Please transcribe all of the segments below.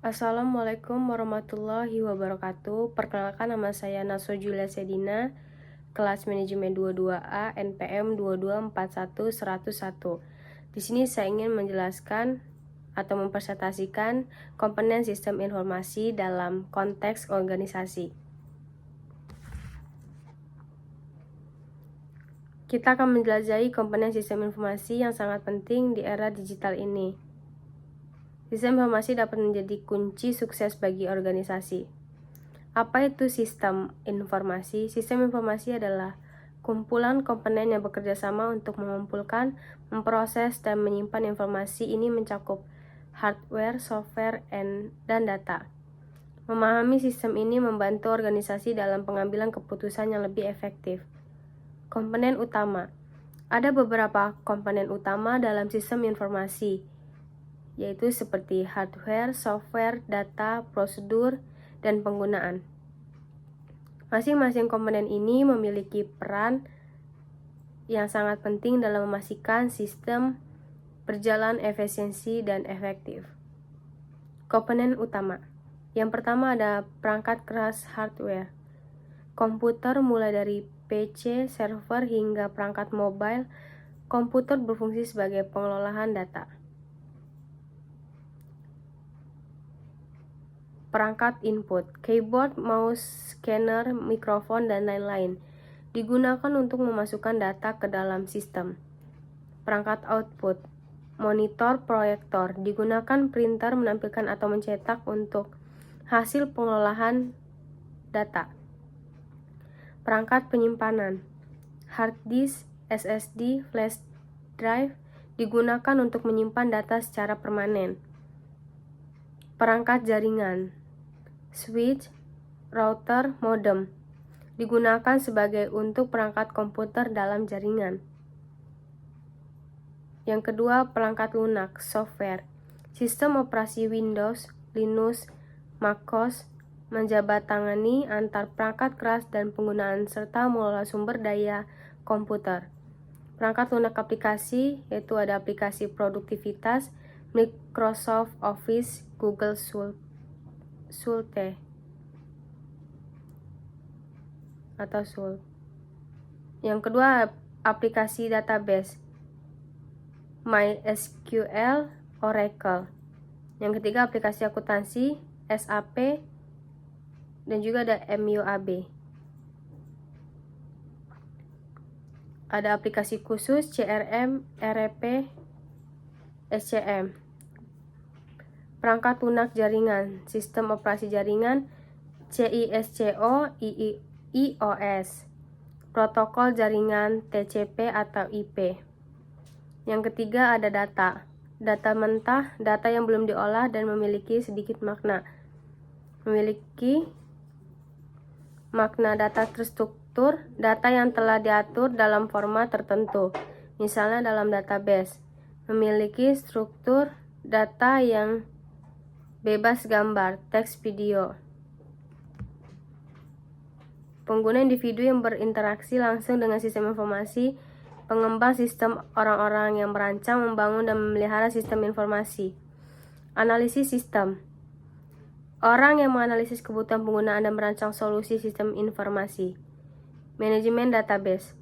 Assalamualaikum warahmatullahi wabarakatuh. Perkenalkan, nama saya Naswa Julia Sedina, kelas manajemen 22A NPM 2241101. Di sini saya ingin menjelaskan atau mempresentasikan komponen sistem informasi dalam konteks organisasi. Kita akan menjelajahi komponen sistem informasi yang sangat penting di era digital ini. Sistem informasi dapat menjadi kunci sukses bagi organisasi. Apa itu sistem informasi? Sistem informasi adalah kumpulan komponen yang bekerja sama untuk mengumpulkan, memproses, dan menyimpan informasi. Ini mencakup hardware, software, dan data. Memahami sistem ini membantu organisasi dalam pengambilan keputusan yang lebih efektif. Komponen utama. Ada beberapa komponen utama dalam sistem informasi, yaitu seperti hardware, software, data, prosedur, dan penggunaan. Masing-masing komponen ini memiliki peran yang sangat penting dalam memastikan sistem berjalan efisiensi dan efektif. Komponen utama. Yang pertama ada perangkat keras hardware. Komputer mulai dari PC, server, hingga perangkat mobile, komputer berfungsi sebagai pengelolaan data. Perangkat input, keyboard, mouse, scanner, mikrofon, dan lain-lain digunakan untuk memasukkan data ke dalam sistem. Perangkat output, monitor, proyektor digunakan printer menampilkan atau mencetak untuk hasil pengolahan data. Perangkat penyimpanan, hard disk, SSD, flash drive digunakan untuk menyimpan data secara permanen. Perangkat jaringan, switch, router, modem digunakan sebagai untuk perangkat komputer dalam jaringan. Yang kedua, perangkat lunak, software. Sistem operasi Windows, Linux, MacOS menjabatangani antar perangkat keras dan penggunaan serta mengelola sumber daya komputer. Perangkat lunak aplikasi, yaitu ada aplikasi produktivitas, Microsoft Office, Google Suite atau Suite. Yang kedua, aplikasi database, MySQL, Oracle. Yang ketiga, aplikasi akuntansi, SAP, dan juga ada MUAB. Ada aplikasi khusus, CRM, RP, SCM. Perangkat lunak jaringan, sistem operasi jaringan, CISCO, IOS. Protokol jaringan, TCP atau IP. Yang ketiga ada data. Data mentah, data yang belum diolah dan memiliki sedikit makna. Memiliki makna data terstruktur, data yang telah diatur dalam format tertentu, misalnya dalam database. Memiliki struktur data yang bebas gambar, teks, video. Pengguna individu yang berinteraksi langsung dengan sistem informasi. Pengembang sistem, orang-orang yang merancang, membangun, dan memelihara sistem informasi. Analisis sistem. Orang yang menganalisis kebutuhan penggunaan dan merancang solusi sistem informasi. Manajemen database.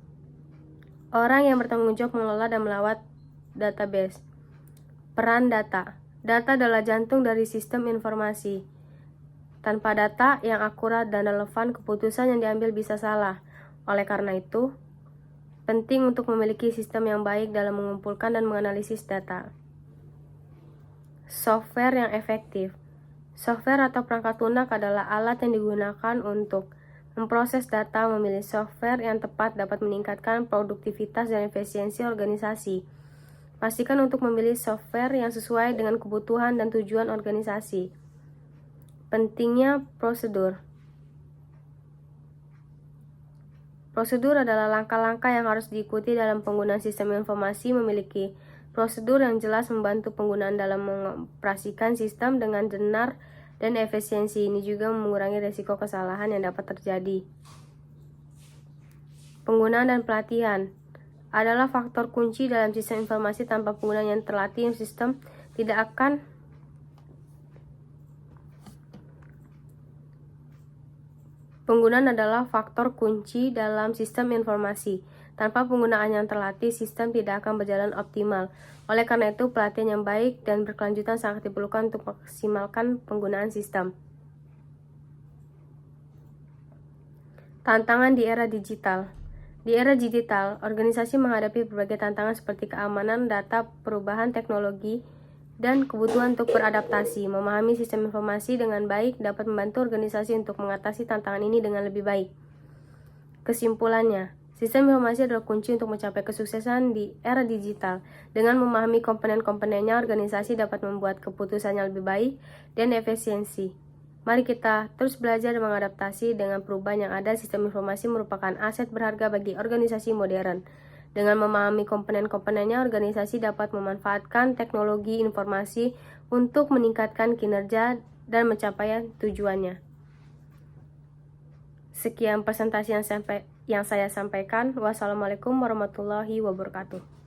Orang yang bertanggung jawab mengelola dan melawat database. Peran data. Data adalah jantung dari sistem informasi. Tanpa data yang akurat dan relevan, keputusan yang diambil bisa salah. Oleh karena itu, penting untuk memiliki sistem yang baik dalam mengumpulkan dan menganalisis data. Software yang efektif. Software atau perangkat lunak adalah alat yang digunakan untuk memproses data. Memilih software yang tepat dapat meningkatkan produktivitas dan efisiensi organisasi. Pastikan untuk memilih software yang sesuai dengan kebutuhan dan tujuan organisasi. Pentingnya prosedur. Prosedur adalah langkah-langkah yang harus diikuti dalam penggunaan sistem informasi. Memiliki prosedur yang jelas membantu penggunaan dalam mengoperasikan sistem dengan benar dan efisiensi. Ini juga mengurangi risiko kesalahan yang dapat terjadi. Penggunaan dan pelatihan adalah faktor kunci dalam sistem informasi. Tanpa pengguna yang terlatih, sistem tidak akan Penggunaan adalah faktor kunci dalam sistem informasi. Tanpa penggunaan yang terlatih, sistem tidak akan berjalan optimal. Oleh karena itu, pelatihan yang baik dan berkelanjutan sangat diperlukan untuk maksimalkan penggunaan sistem. Tantangan di era digital. Di era digital, organisasi menghadapi berbagai tantangan seperti keamanan data, perubahan teknologi, dan kebutuhan untuk beradaptasi. Memahami sistem informasi dengan baik dapat membantu organisasi untuk mengatasi tantangan ini dengan lebih baik. Kesimpulannya, sistem informasi adalah kunci untuk mencapai kesuksesan di era digital. Dengan memahami komponen-komponennya, organisasi dapat membuat keputusan yang lebih baik dan efisiensi. Mari kita terus belajar dan mengadaptasi dengan perubahan yang ada. Sistem informasi merupakan aset berharga bagi organisasi modern. Dengan memahami komponen-komponennya, organisasi dapat memanfaatkan teknologi informasi untuk meningkatkan kinerja dan mencapai tujuannya. Sekian presentasi yang saya sampaikan. Wassalamualaikum warahmatullahi wabarakatuh.